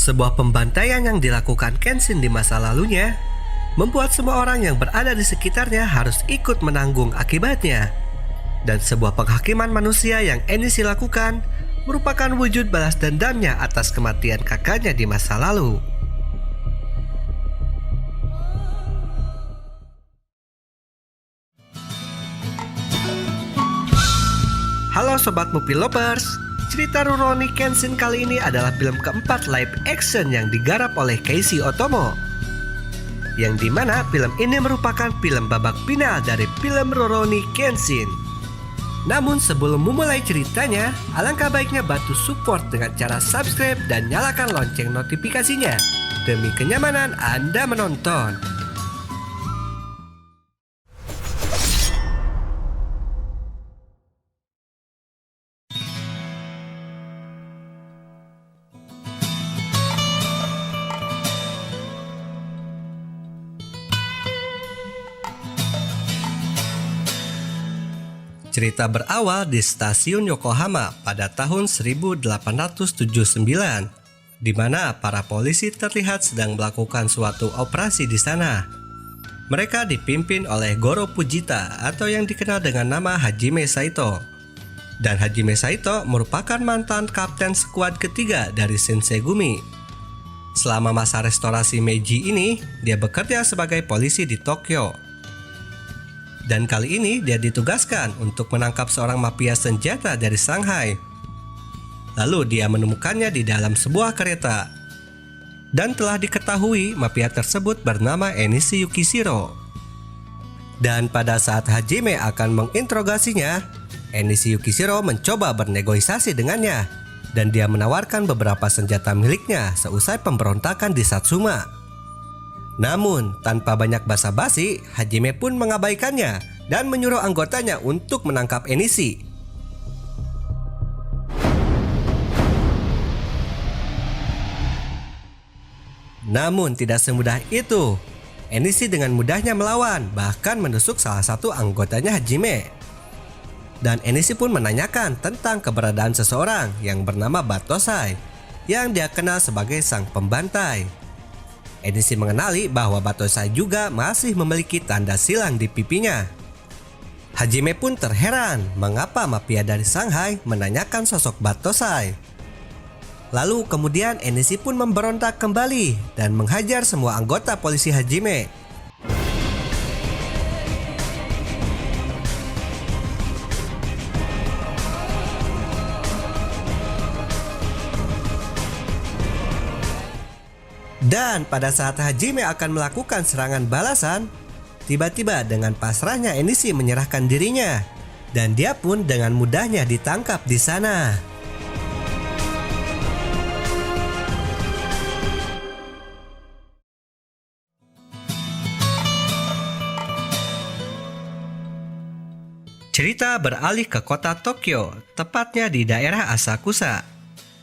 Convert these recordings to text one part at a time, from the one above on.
Sebuah pembantaian yang dilakukan Kenshin di masa lalunya membuat semua orang yang berada di sekitarnya harus ikut menanggung akibatnya. Dan sebuah penghakiman manusia yang Enishi lakukan merupakan wujud balas dendamnya atas kematian kakaknya di masa lalu. Halo Sobat Movie Lovers, cerita Rurouni Kenshin kali ini adalah film keempat live action yang digarap oleh Keiji Otomo, yang dimana film ini merupakan film babak final dari film Rurouni Kenshin. Namun sebelum memulai ceritanya, alangkah baiknya bantu support dengan cara subscribe dan nyalakan lonceng notifikasinya demi kenyamanan Anda menonton. Cerita berawal di stasiun Yokohama pada tahun 1879, di mana para polisi terlihat sedang melakukan suatu operasi di sana. Mereka dipimpin oleh Goro Fujita atau yang dikenal dengan nama Hajime Saito. Dan Hajime Saito merupakan mantan kapten skuad ketiga dari Shinsengumi. Selama masa restorasi Meiji ini, dia bekerja sebagai polisi di Tokyo. Dan kali ini dia ditugaskan untuk menangkap seorang mafia senjata dari Shanghai. Lalu dia menemukannya di dalam sebuah kereta. Dan telah diketahui mafia tersebut bernama Enishi Yukishiro. Dan pada saat Hajime akan menginterogasinya, Enishi Yukishiro mencoba bernegosiasi dengannya. Dan dia menawarkan beberapa senjata miliknya seusai pemberontakan di Satsuma. Namun, tanpa banyak basa-basi, Hajime pun mengabaikannya dan menyuruh anggotanya untuk menangkap Enishi. Namun, tidak semudah itu. Enishi dengan mudahnya melawan, bahkan menusuk salah satu anggotanya Hajime. Dan Enishi pun menanyakan tentang keberadaan seseorang yang bernama Battosai, yang dia kenal sebagai sang pembantai. Enishi mengenali bahwa Battosai juga masih memiliki tanda silang di pipinya. Hajime pun terheran mengapa mafia dari Shanghai menanyakan sosok Battosai. Lalu kemudian Enishi pun memberontak kembali dan menghajar semua anggota polisi Hajime. Dan pada saat Hajime akan melakukan serangan balasan, tiba-tiba dengan pasrahnya Enishi menyerahkan dirinya, dan dia pun dengan mudahnya ditangkap di sana. Cerita beralih ke kota Tokyo, tepatnya di daerah Asakusa,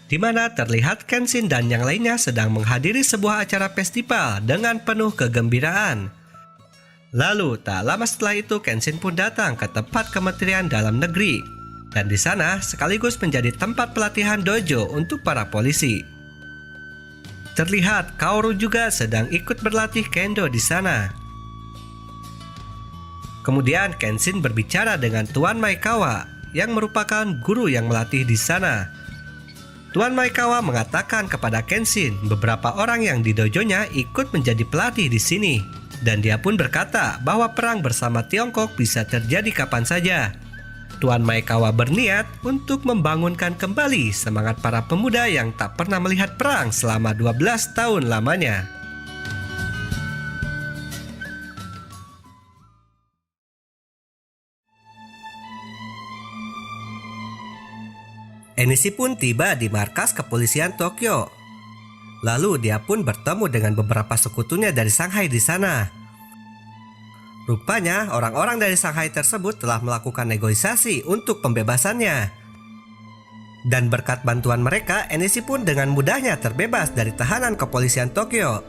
di mana terlihat Kenshin dan yang lainnya sedang menghadiri sebuah acara festival dengan penuh kegembiraan. Lalu tak lama setelah itu Kenshin pun datang ke tempat Kementerian Dalam Negeri, dan di sana sekaligus menjadi tempat pelatihan dojo untuk para polisi. Terlihat Kaoru juga sedang ikut berlatih kendo di sana. Kemudian Kenshin berbicara dengan Tuan Maekawa yang merupakan guru yang melatih di sana. Tuan Maekawa mengatakan kepada Kenshin beberapa orang yang di dojonya ikut menjadi pelatih di sini. Dan dia pun berkata bahwa perang bersama Tiongkok bisa terjadi kapan saja. Tuan Maekawa berniat untuk membangunkan kembali semangat para pemuda yang tak pernah melihat perang selama 12 tahun lamanya. Enishi pun tiba di markas kepolisian Tokyo. Lalu dia pun bertemu dengan beberapa sekutunya dari Shanghai di sana. Rupanya orang-orang dari Shanghai tersebut telah melakukan negosiasi untuk pembebasannya. Dan berkat bantuan mereka, Enishi pun dengan mudahnya terbebas dari tahanan kepolisian Tokyo.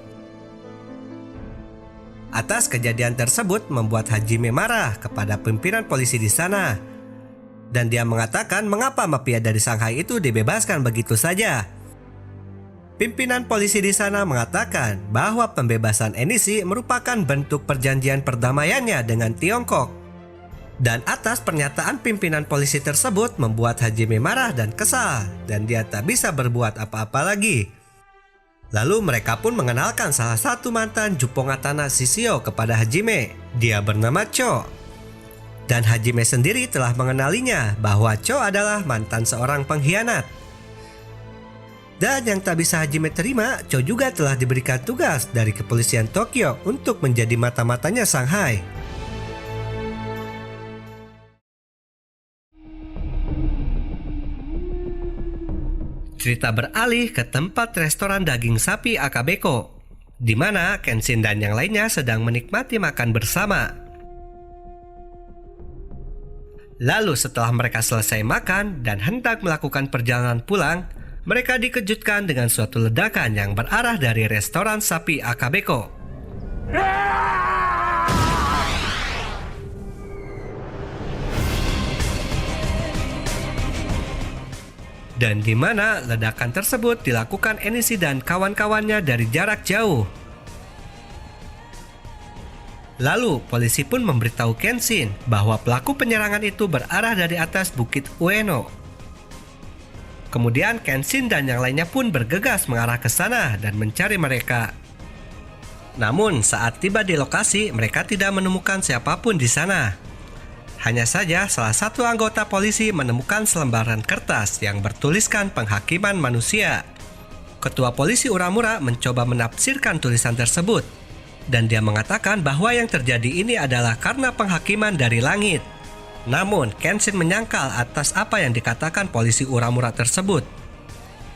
Atas kejadian tersebut membuat Hajime marah kepada pimpinan polisi di sana. Dan dia mengatakan mengapa mafia dari Shanghai itu dibebaskan begitu saja. Pimpinan polisi di sana mengatakan bahwa pembebasan Enishi merupakan bentuk perjanjian perdamaiannya dengan Tiongkok. Dan atas pernyataan pimpinan polisi tersebut membuat Hajime marah dan kesal, dan dia tak bisa berbuat apa-apa lagi. Lalu mereka pun mengenalkan salah satu mantan Jupongatana Shishio kepada Hajime. Dia bernama Cho. Dan Hajime sendiri telah mengenalinya bahwa Cho adalah mantan seorang pengkhianat. Dan yang tak bisa Hajime terima, Cho juga telah diberikan tugas dari kepolisian Tokyo untuk menjadi mata-matanya Shanghai. Cerita beralih ke tempat restoran daging sapi Akabeko, di mana Kenshin dan yang lainnya sedang menikmati makan bersama. Lalu setelah mereka selesai makan dan hendak melakukan perjalanan pulang, mereka dikejutkan dengan suatu ledakan yang berarah dari restoran sapi Akabeko. Dan di mana ledakan tersebut dilakukan Enishi dan kawan-kawannya dari jarak jauh. Lalu polisi pun memberitahu Kenshin bahwa pelaku penyerangan itu berarah dari atas Bukit Ueno. Kemudian Kenshin dan yang lainnya pun bergegas mengarah ke sana dan mencari mereka. Namun saat tiba di lokasi, mereka tidak menemukan siapapun di sana. Hanya saja salah satu anggota polisi menemukan selembaran kertas yang bertuliskan penghakiman manusia. Ketua polisi Uramura mencoba menafsirkan tulisan tersebut, dan dia mengatakan bahwa yang terjadi ini adalah karena penghakiman dari langit. Namun, Kenshin menyangkal atas apa yang dikatakan polisi Uramura tersebut.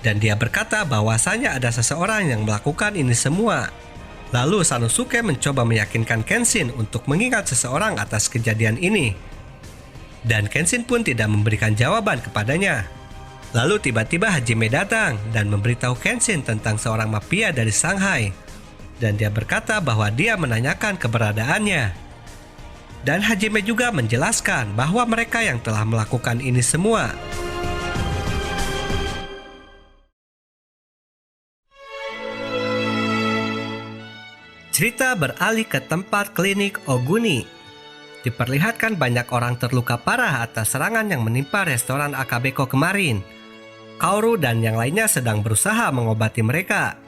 Dan dia berkata bahwasanya ada seseorang yang melakukan ini semua. Lalu Sanosuke mencoba meyakinkan Kenshin untuk mengingat seseorang atas kejadian ini. Dan Kenshin pun tidak memberikan jawaban kepadanya. Lalu tiba-tiba Hajime datang dan memberitahu Kenshin tentang seorang mafia dari Shanghai. Dan dia berkata bahwa dia menanyakan keberadaannya. Dan Hajime juga menjelaskan bahwa mereka yang telah melakukan ini semua. Cerita beralih ke tempat klinik Oguni. Diperlihatkan banyak orang terluka parah atas serangan yang menimpa restoran Akabeko kemarin. Kaoru dan yang lainnya sedang berusaha mengobati mereka.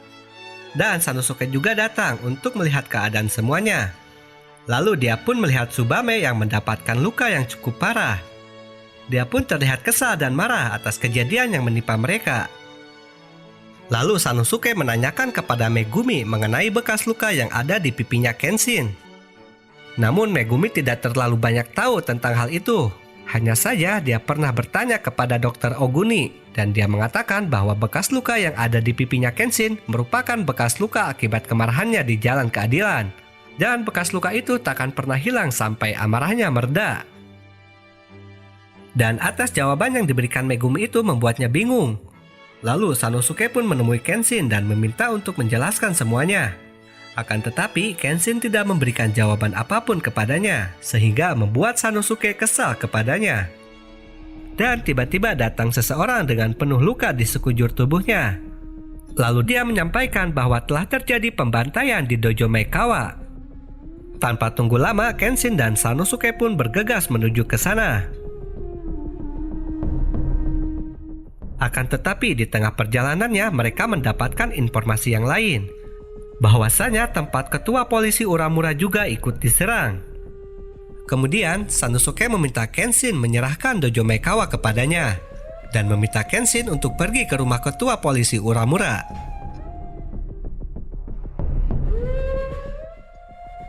Dan Sanosuke juga datang untuk melihat keadaan semuanya. Lalu dia pun melihat Tsubame yang mendapatkan luka yang cukup parah. Dia pun terlihat kesal dan marah atas kejadian yang menimpa mereka. Lalu Sanosuke menanyakan kepada Megumi mengenai bekas luka yang ada di pipinya Kenshin. Namun Megumi tidak terlalu banyak tahu tentang hal itu. Hanya saja dia pernah bertanya kepada Dr. Oguni, dan dia mengatakan bahwa bekas luka yang ada di pipinya Kenshin merupakan bekas luka akibat kemarahannya di Jalan Keadilan. Dan bekas luka itu takkan pernah hilang sampai amarahnya mereda. Dan atas jawaban yang diberikan Megumi itu membuatnya bingung. Lalu Sanosuke pun menemui Kenshin dan meminta untuk menjelaskan semuanya. Akan tetapi Kenshin tidak memberikan jawaban apapun kepadanya, sehingga membuat Sanosuke kesal kepadanya. Dan tiba-tiba datang seseorang dengan penuh luka di sekujur tubuhnya. Lalu dia menyampaikan bahwa telah terjadi pembantaian di dojo Maekawa. Tanpa tunggu lama, Kenshin dan Sanosuke pun bergegas menuju ke sana. Akan tetapi di tengah perjalanannya mereka mendapatkan informasi yang lain, bahwasanya tempat ketua polisi Uramura juga ikut diserang. Kemudian Sanosuke meminta Kenshin menyerahkan dojo Maekawa kepadanya, dan meminta Kenshin untuk pergi ke rumah ketua polisi Uramura.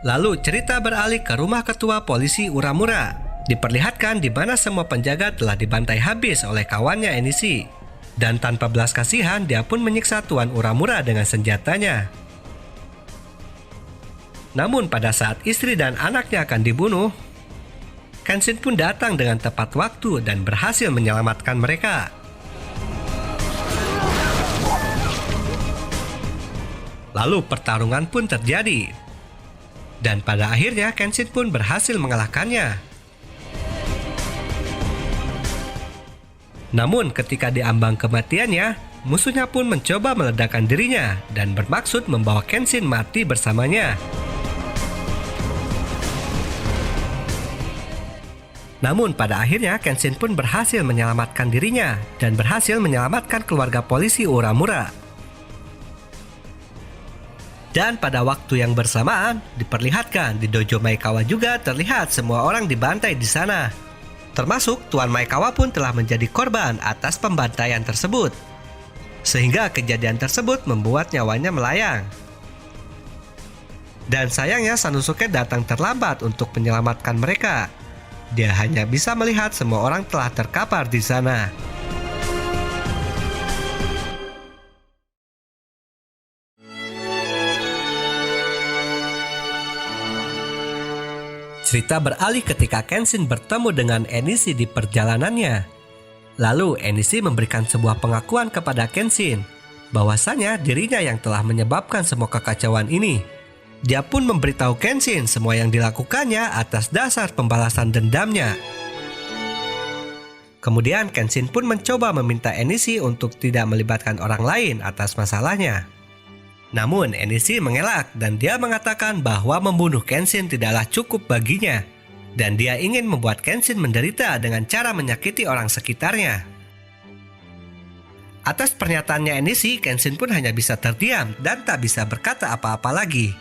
Lalu cerita beralih ke rumah ketua polisi Uramura. Diperlihatkan di mana semua penjaga telah dibantai habis oleh kawannya Enishi. Dan tanpa belas kasihan dia pun menyiksa Tuan Uramura dengan senjatanya. Namun pada saat istri dan anaknya akan dibunuh, Kenshin pun datang dengan tepat waktu dan berhasil menyelamatkan mereka. Lalu pertarungan pun terjadi. Dan pada akhirnya Kenshin pun berhasil mengalahkannya. Namun ketika diambang kematiannya, musuhnya pun mencoba meledakkan dirinya dan bermaksud membawa Kenshin mati bersamanya. Namun pada akhirnya Kenshin pun berhasil menyelamatkan dirinya dan berhasil menyelamatkan keluarga polisi Uramura. Dan pada waktu yang bersamaan, diperlihatkan di dojo Maekawa juga terlihat semua orang dibantai di sana. Termasuk Tuan Maekawa pun telah menjadi korban atas pembantaian tersebut. Sehingga kejadian tersebut membuat nyawanya melayang. Dan sayangnya Sanosuke datang terlambat untuk menyelamatkan mereka. Dia hanya bisa melihat semua orang telah terkapar di sana. Cerita beralih ketika Kenshin bertemu dengan Enishi di perjalanannya. Lalu Enishi memberikan sebuah pengakuan kepada Kenshin bahwasanya dirinya yang telah menyebabkan semua kekacauan ini. Dia pun memberitahu Kenshin semua yang dilakukannya atas dasar pembalasan dendamnya. Kemudian Kenshin pun mencoba meminta Enishi untuk tidak melibatkan orang lain atas masalahnya. Namun Enishi mengelak dan dia mengatakan bahwa membunuh Kenshin tidaklah cukup baginya. Dan dia ingin membuat Kenshin menderita dengan cara menyakiti orang sekitarnya. Atas pernyataannya Enishi, Kenshin pun hanya bisa terdiam dan tak bisa berkata apa-apa lagi.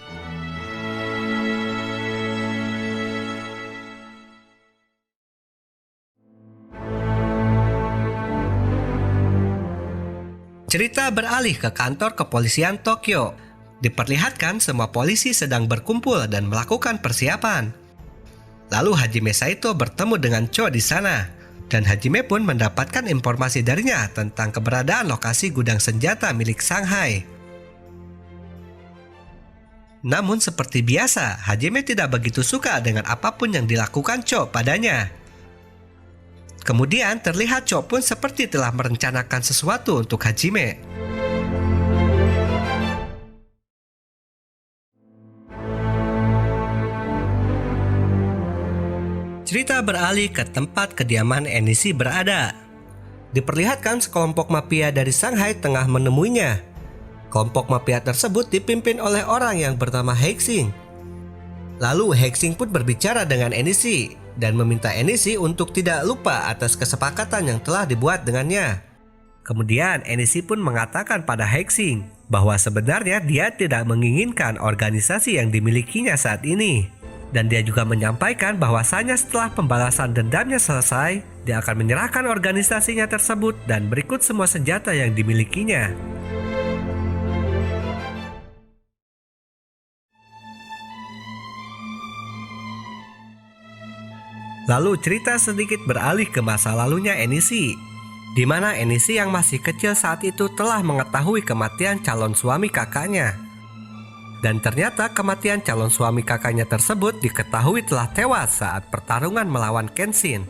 Cerita beralih ke kantor kepolisian Tokyo. Diperlihatkan semua polisi sedang berkumpul dan melakukan persiapan. Lalu Hajime Saito bertemu dengan Cho di sana, dan Hajime pun mendapatkan informasi darinya tentang keberadaan lokasi gudang senjata milik Shanghai. Namun seperti biasa, Hajime tidak begitu suka dengan apapun yang dilakukan Cho padanya. Kemudian terlihat Cho pun seperti telah merencanakan sesuatu untuk Hajime. Cerita beralih ke tempat kediaman Enishi berada. Diperlihatkan sekelompok mafia dari Shanghai tengah menemuinya. Kelompok mafia tersebut dipimpin oleh orang yang bernama Hexing. Lalu Hexing pun berbicara dengan Enishi dan meminta Enishi untuk tidak lupa atas kesepakatan yang telah dibuat dengannya. Kemudian Enishi pun mengatakan pada Hexing bahwa sebenarnya dia tidak menginginkan organisasi yang dimilikinya saat ini. Dan dia juga menyampaikan bahwasanya setelah pembalasan dendamnya selesai, dia akan menyerahkan organisasinya tersebut dan berikut semua senjata yang dimilikinya. Lalu cerita sedikit beralih ke masa lalunya Enishi, di mana Enishi yang masih kecil saat itu telah mengetahui kematian calon suami kakaknya. Dan ternyata kematian calon suami kakaknya tersebut diketahui telah tewas saat pertarungan melawan Kenshin.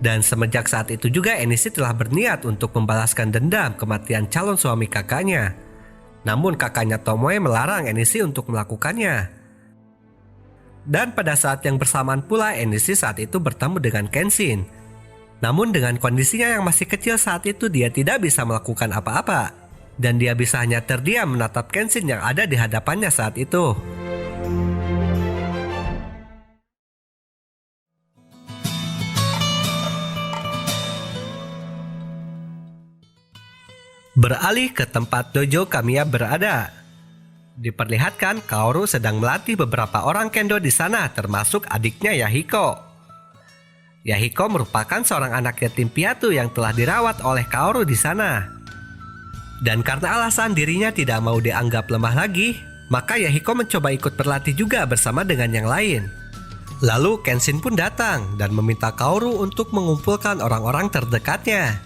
Dan semenjak saat itu juga Enishi telah berniat untuk membalaskan dendam kematian calon suami kakaknya. Namun kakaknya Tomoe melarang Enishi untuk melakukannya. Dan pada saat yang bersamaan pula Enishi saat itu bertemu dengan Kenshin. Namun dengan kondisinya yang masih kecil saat itu dia tidak bisa melakukan apa-apa. Dan dia bisa hanya terdiam menatap Kenshin yang ada di hadapannya saat itu. Beralih ke tempat dojo Kamiya berada. Diperlihatkan Kaoru sedang melatih beberapa orang kendo di sana termasuk adiknya Yahiko. Yahiko merupakan seorang anak yatim piatu yang telah dirawat oleh Kaoru di sana. Dan karena alasan dirinya tidak mau dianggap lemah lagi, maka Yahiko mencoba ikut berlatih juga bersama dengan yang lain. Lalu Kenshin pun datang dan meminta Kaoru untuk mengumpulkan orang-orang terdekatnya.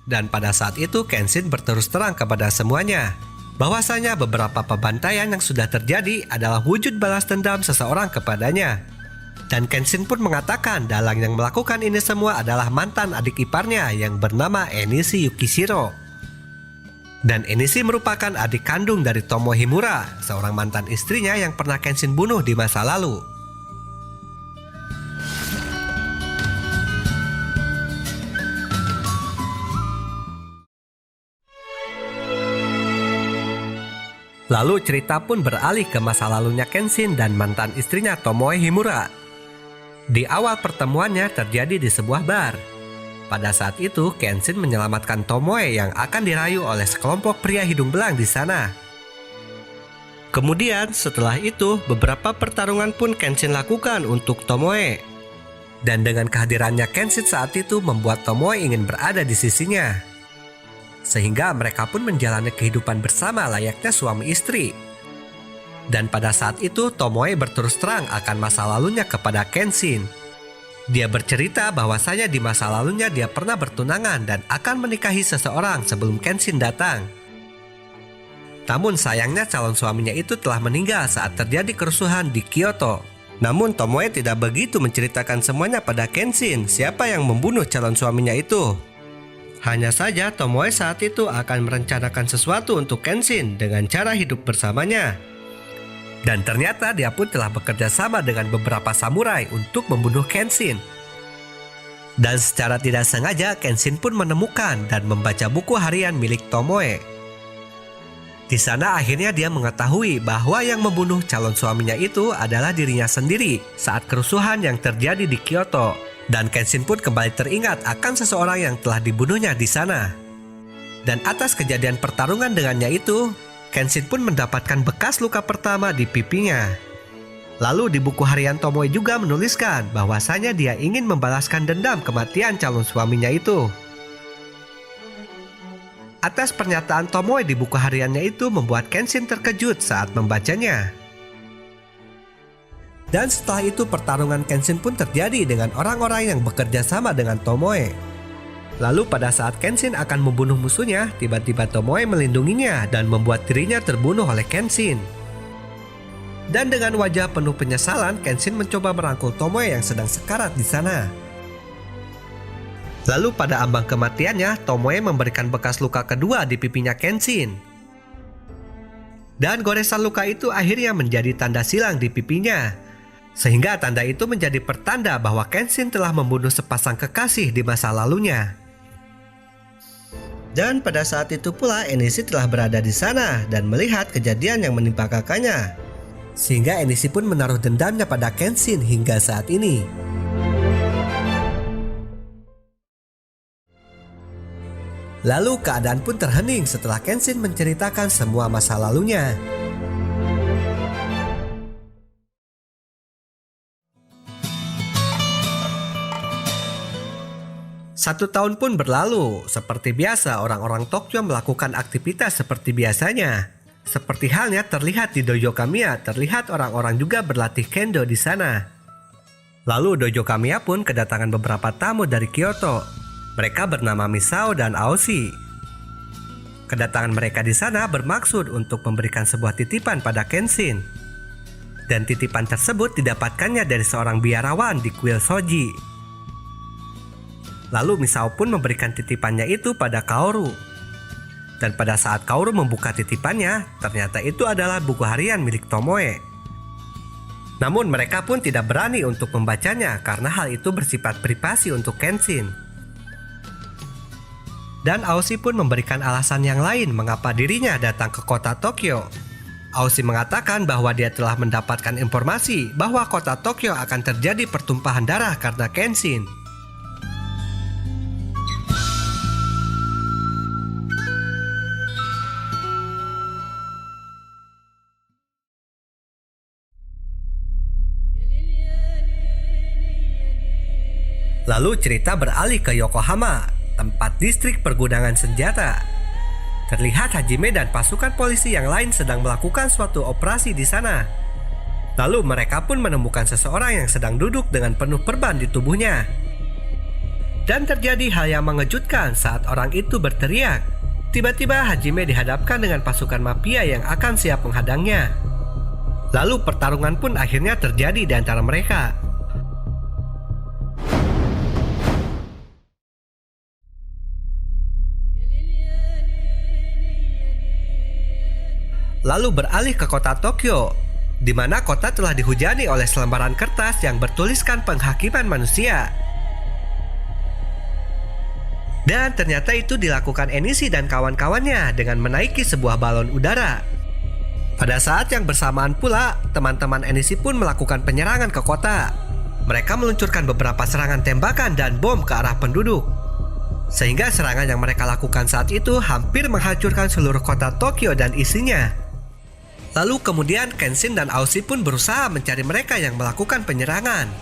Dan pada saat itu Kenshin berterus terang kepada semuanya bahwasanya beberapa pembantaian yang sudah terjadi adalah wujud balas dendam seseorang kepadanya. Dan Kenshin pun mengatakan dalang yang melakukan ini semua adalah mantan adik iparnya yang bernama Enishi Yukishiro. Dan Enishi merupakan adik kandung dari Tomo Himura, seorang mantan istrinya yang pernah Kenshin bunuh di masa lalu. Lalu cerita pun beralih ke masa lalunya Kenshin dan mantan istrinya Tomoe Himura. Di awal pertemuannya terjadi di sebuah bar. Pada saat itu, Kenshin menyelamatkan Tomoe yang akan dirayu oleh sekelompok pria hidung belang di sana. Kemudian setelah itu, beberapa pertarungan pun Kenshin lakukan untuk Tomoe. Dan dengan kehadirannya Kenshin saat itu membuat Tomoe ingin berada di sisinya. Sehingga mereka pun menjalani kehidupan bersama layaknya suami istri. Dan pada saat itu Tomoe berterus terang akan masa lalunya kepada Kenshin. Dia bercerita bahwasanya di masa lalunya dia pernah bertunangan dan akan menikahi seseorang sebelum Kenshin datang. Namun sayangnya calon suaminya itu telah meninggal saat terjadi kerusuhan di Kyoto. Namun Tomoe tidak begitu menceritakan semuanya pada Kenshin siapa yang membunuh calon suaminya itu. Hanya saja Tomoe saat itu akan merencanakan sesuatu untuk Kenshin dengan cara hidup bersamanya. Dan ternyata dia pun telah bekerja sama dengan beberapa samurai untuk membunuh Kenshin. Dan secara tidak sengaja Kenshin pun menemukan dan membaca buku harian milik Tomoe. Di sana akhirnya dia mengetahui bahwa yang membunuh calon suaminya itu adalah dirinya sendiri saat kerusuhan yang terjadi di Kyoto. Dan Kenshin pun kembali teringat akan seseorang yang telah dibunuhnya di sana. Dan atas kejadian pertarungan dengannya itu, Kenshin pun mendapatkan bekas luka pertama di pipinya. Lalu di buku harian Tomoe juga menuliskan bahwasanya dia ingin membalaskan dendam kematian calon suaminya itu. Atas pernyataan Tomoe di buku hariannya itu membuat Kenshin terkejut saat membacanya. Dan setelah itu pertarungan Kenshin pun terjadi dengan orang-orang yang bekerja sama dengan Tomoe. Lalu pada saat Kenshin akan membunuh musuhnya, tiba-tiba Tomoe melindunginya dan membuat dirinya terbunuh oleh Kenshin. Dan dengan wajah penuh penyesalan, Kenshin mencoba merangkul Tomoe yang sedang sekarat di sana. Lalu pada ambang kematiannya, Tomoe memberikan bekas luka kedua di pipinya Kenshin. Dan goresan luka itu akhirnya menjadi tanda silang di pipinya. Sehingga tanda itu menjadi pertanda bahwa Kenshin telah membunuh sepasang kekasih di masa lalunya. Dan pada saat itu pula Enishi telah berada di sana dan melihat kejadian yang menimpa kakaknya. Sehingga Enishi pun menaruh dendamnya pada Kenshin hingga saat ini. Lalu keadaan pun terhening setelah Kenshin menceritakan semua masa lalunya. 1 tahun pun berlalu. Seperti biasa, orang-orang Tokyo melakukan aktivitas seperti biasanya. Seperti halnya terlihat di Dojo Kamiya, terlihat orang-orang juga berlatih kendo di sana. Lalu Dojo Kamiya pun kedatangan beberapa tamu dari Kyoto. Mereka bernama Misao dan Aoshi. Kedatangan mereka di sana bermaksud untuk memberikan sebuah titipan pada Kenshin. Dan titipan tersebut didapatkannya dari seorang biarawan di kuil Shoji. Lalu Misao pun memberikan titipannya itu pada Kaoru. Dan pada saat Kaoru membuka titipannya, ternyata itu adalah buku harian milik Tomoe. Namun mereka pun tidak berani untuk membacanya karena hal itu bersifat privasi untuk Kenshin. Dan Aoshi pun memberikan alasan yang lain mengapa dirinya datang ke kota Tokyo. Aoshi mengatakan bahwa dia telah mendapatkan informasi bahwa kota Tokyo akan terjadi pertumpahan darah karena Kenshin. Lalu cerita beralih ke Yokohama, tempat distrik pergudangan senjata. Terlihat Hajime dan pasukan polisi yang lain sedang melakukan suatu operasi di sana. Lalu mereka pun menemukan seseorang yang sedang duduk dengan penuh perban di tubuhnya. Dan terjadi hal yang mengejutkan saat orang itu berteriak. Tiba-tiba Hajime dihadapkan dengan pasukan mafia yang akan siap menghadangnya. Lalu pertarungan pun akhirnya terjadi di antara mereka. Lalu beralih ke kota Tokyo, di mana kota telah dihujani oleh selembaran kertas yang bertuliskan penghakiman manusia. Dan ternyata itu dilakukan Enishi dan kawan-kawannya dengan menaiki sebuah balon udara. Pada saat yang bersamaan pula, teman-teman Enishi pun melakukan penyerangan ke kota. Mereka meluncurkan beberapa serangan tembakan dan bom ke arah penduduk. Sehingga serangan yang mereka lakukan saat itu hampir menghancurkan seluruh kota Tokyo dan isinya. Lalu kemudian Kenshin dan Aoshi pun berusaha mencari mereka yang melakukan penyerangan.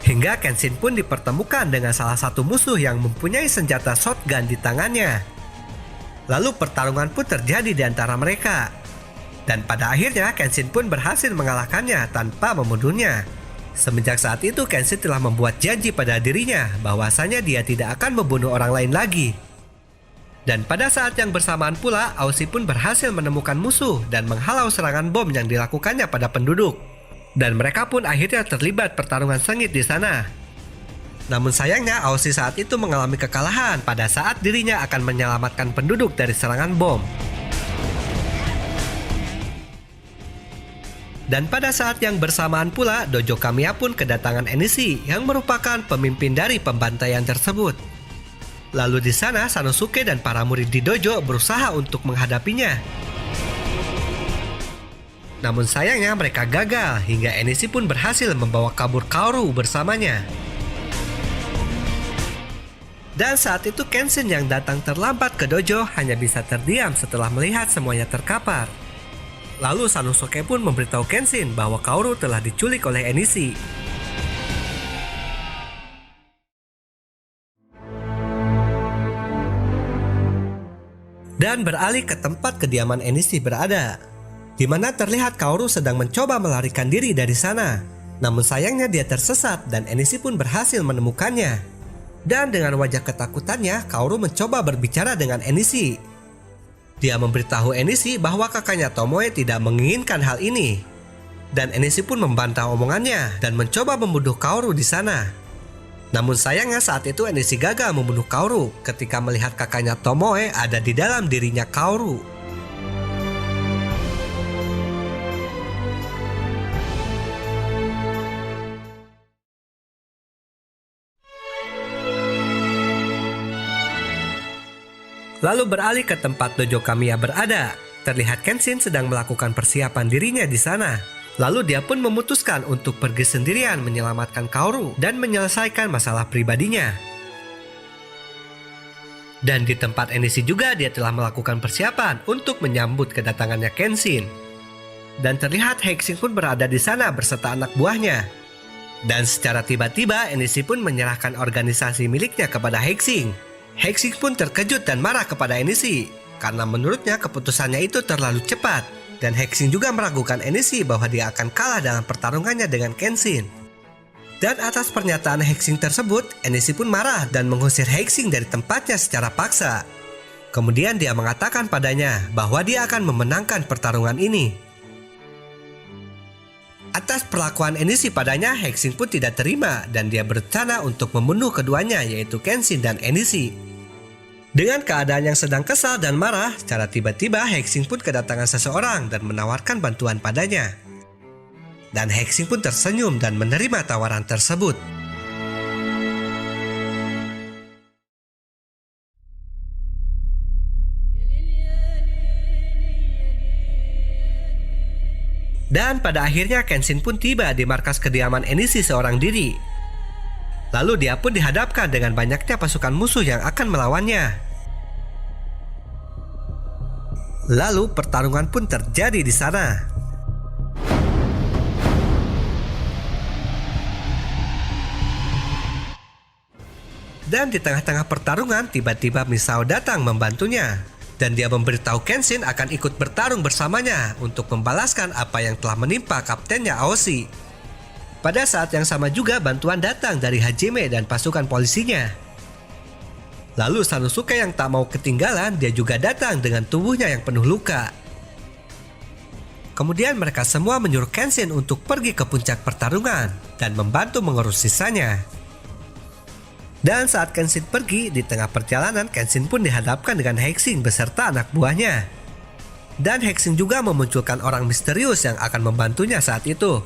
Hingga Kenshin pun dipertemukan dengan salah satu musuh yang mempunyai senjata shotgun di tangannya. Lalu pertarungan pun terjadi di antara mereka. Dan pada akhirnya Kenshin pun berhasil mengalahkannya tanpa membunuhnya. Semenjak saat itu Kenshin telah membuat janji pada dirinya bahwasanya dia tidak akan membunuh orang lain lagi. Dan pada saat yang bersamaan pula Aoshi pun berhasil menemukan musuh dan menghalau serangan bom yang dilakukannya pada penduduk. Dan mereka pun akhirnya terlibat pertarungan sengit di sana. Namun sayangnya Aoshi saat itu mengalami kekalahan pada saat dirinya akan menyelamatkan penduduk dari serangan bom. Dan pada saat yang bersamaan pula, Dojo Kamiya pun kedatangan Enishi yang merupakan pemimpin dari pembantaian tersebut. Lalu di sana Sanosuke dan para murid di dojo berusaha untuk menghadapinya. Namun sayangnya mereka gagal hingga Enishi pun berhasil membawa kabur Kaoru bersamanya. Dan saat itu Kenshin yang datang terlambat ke dojo hanya bisa terdiam setelah melihat semuanya terkapar. Lalu Sanosuke pun memberitahu Kenshin bahwa Kaoru telah diculik oleh Enishi. Dan beralih ke tempat kediaman Enishi berada, di mana terlihat Kaoru sedang mencoba melarikan diri dari sana. Namun sayangnya dia tersesat dan Enishi pun berhasil menemukannya. Dan dengan wajah ketakutannya, Kaoru mencoba berbicara dengan Enishi. Dia memberitahu Enishi bahwa kakaknya Tomoe tidak menginginkan hal ini. Dan Enishi pun membantah omongannya dan mencoba membunuh Kaoru di sana. Namun sayangnya saat itu Enishi gagal membunuh Kaoru ketika melihat kakaknya Tomoe ada di dalam dirinya Kaoru. Lalu beralih ke tempat Dojo Kamiya berada. Terlihat Kenshin sedang melakukan persiapan dirinya di sana. Lalu dia pun memutuskan untuk pergi sendirian menyelamatkan Kaoru dan menyelesaikan masalah pribadinya. Dan di tempat Enishi juga dia telah melakukan persiapan untuk menyambut kedatangannya Kenshin. Dan terlihat Hexing pun berada di sana beserta anak buahnya. Dan secara tiba-tiba Enishi pun menyerahkan organisasi miliknya kepada Hexing. Hexing pun terkejut dan marah kepada Enishi karena menurutnya keputusannya itu terlalu cepat. Dan Hexing juga meragukan Enishi bahwa dia akan kalah dalam pertarungannya dengan Kenshin. Dan atas pernyataan Hexing tersebut, Enishi pun marah dan mengusir Hexing dari tempatnya secara paksa. Kemudian dia mengatakan padanya bahwa dia akan memenangkan pertarungan ini. Atas perlakuan Enishi padanya, Hexing pun tidak terima dan dia berencana untuk membunuh keduanya, yaitu Kenshin dan Enishi. Dengan keadaan yang sedang kesal dan marah, secara tiba-tiba Hexing pun kedatangan seseorang dan menawarkan bantuan padanya. Dan Hexing pun tersenyum dan menerima tawaran tersebut. Dan pada akhirnya Kenshin pun tiba di markas kediaman Enishi seorang diri. Lalu dia pun dihadapkan dengan banyaknya pasukan musuh yang akan melawannya. Lalu pertarungan pun terjadi di sana. Dan di tengah-tengah pertarungan tiba-tiba Misao datang membantunya. Dan dia memberitahu Kenshin akan ikut bertarung bersamanya untuk membalaskan apa yang telah menimpa kaptennya Aoshi. Pada saat yang sama juga bantuan datang dari Hajime dan pasukan polisinya. Lalu Sanosuke yang tak mau ketinggalan, dia juga datang dengan tubuhnya yang penuh luka. Kemudian mereka semua menyuruh Kenshin untuk pergi ke puncak pertarungan dan membantu mengurus sisanya. Dan saat Kenshin pergi, di tengah perjalanan Kenshin pun dihadapkan dengan Hexing beserta anak buahnya. Dan Hexing juga memunculkan orang misterius yang akan membantunya saat itu.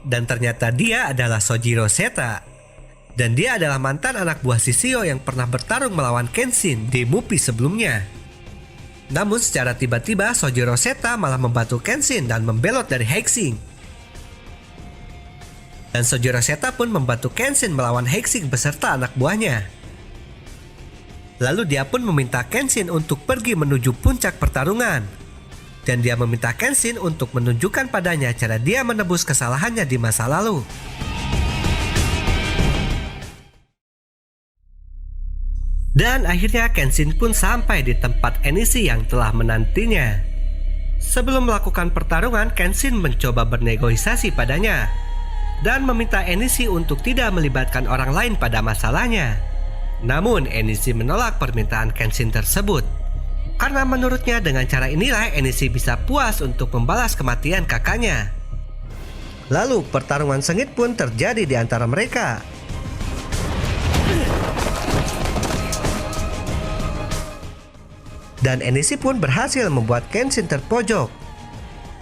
Dan ternyata dia adalah Sojiro Seta. Dan dia adalah mantan anak buah Shishio yang pernah bertarung melawan Kenshin di Mupi sebelumnya. Namun secara tiba-tiba Sojiro Seta malah membantu Kenshin dan membelot dari Hexing. Dan Sojiro Seta pun membantu Kenshin melawan Hexing beserta anak buahnya. Lalu dia pun meminta Kenshin untuk pergi menuju puncak pertarungan. Dan dia meminta Kenshin untuk menunjukkan padanya cara dia menebus kesalahannya di masa lalu. Dan akhirnya Kenshin pun sampai di tempat Enishi yang telah menantinya. Sebelum melakukan pertarungan, Kenshin mencoba bernegosiasi padanya dan meminta Enishi untuk tidak melibatkan orang lain pada masalahnya. Namun Enishi menolak permintaan Kenshin tersebut karena menurutnya dengan cara inilah Enishi bisa puas untuk membalas kematian kakaknya. Lalu pertarungan sengit pun terjadi di antara mereka. Dan Enishi pun berhasil membuat Kenshin terpojok.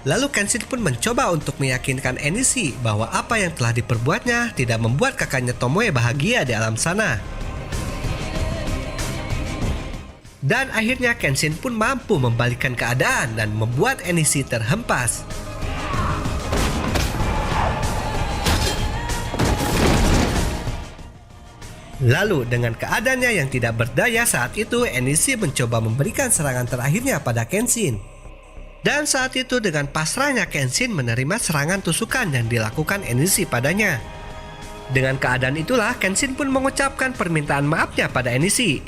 Lalu Kenshin pun mencoba untuk meyakinkan Enishi bahwa apa yang telah diperbuatnya tidak membuat kakaknya Tomoe bahagia di alam sana. Dan akhirnya Kenshin pun mampu membalikkan keadaan dan membuat Enishi terhempas. Lalu dengan keadaannya yang tidak berdaya saat itu, Enishi mencoba memberikan serangan terakhirnya pada Kenshin. Dan saat itu dengan pasrahnya Kenshin menerima serangan tusukan yang dilakukan Enishi padanya. Dengan keadaan itulah Kenshin pun mengucapkan permintaan maafnya pada Enishi.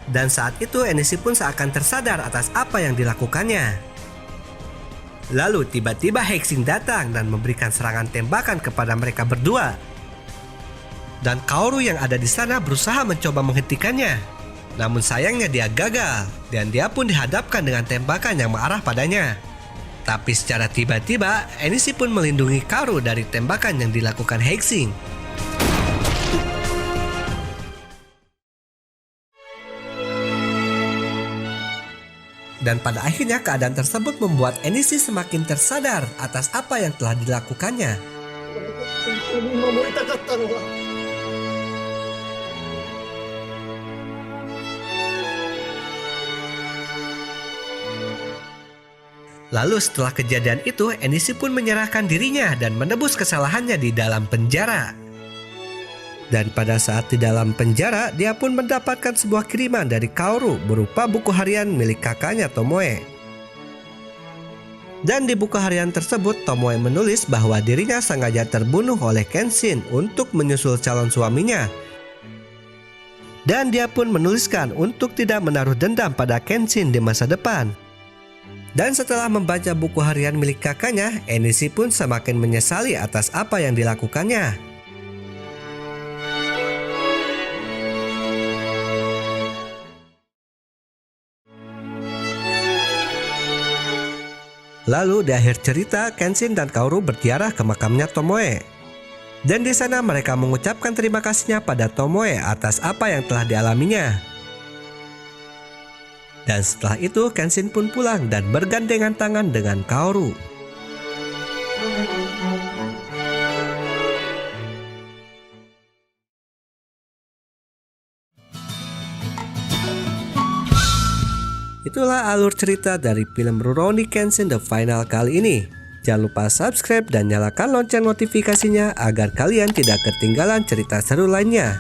Dan saat itu Enishi pun seakan tersadar atas apa yang dilakukannya. Lalu tiba-tiba Hexing datang dan memberikan serangan tembakan kepada mereka berdua. Dan Kaoru yang ada di sana berusaha mencoba menghentikannya. Namun sayangnya dia gagal dan dia pun dihadapkan dengan tembakan yang mengarah padanya. Tapi secara tiba-tiba Enishi pun melindungi Kaoru dari tembakan yang dilakukan Hexing. Dan pada akhirnya keadaan tersebut membuat Enishi semakin tersadar atas apa yang telah dilakukannya. Lalu setelah kejadian itu, Enishi pun menyerahkan dirinya dan menebus kesalahannya di dalam penjara. Dan pada saat di dalam penjara, dia pun mendapatkan sebuah kiriman dari Kaoru berupa buku harian milik kakaknya Tomoe. Dan di buku harian tersebut, Tomoe menulis bahwa dirinya sengaja terbunuh oleh Kenshin untuk menyusul calon suaminya. Dan dia pun menuliskan untuk tidak menaruh dendam pada Kenshin di masa depan. Dan setelah membaca buku harian milik kakaknya, Enishi pun semakin menyesali atas apa yang dilakukannya. Lalu di akhir cerita, Kenshin dan Kaoru berziarah ke makamnya Tomoe. Dan di sana mereka mengucapkan terima kasihnya pada Tomoe atas apa yang telah dialaminya. Dan setelah itu Kenshin pun pulang dan bergandengan tangan dengan Kaoru. Itulah alur cerita dari film Rurouni Kenshin The Final kali ini. Jangan lupa subscribe dan nyalakan lonceng notifikasinya agar kalian tidak ketinggalan cerita seru lainnya.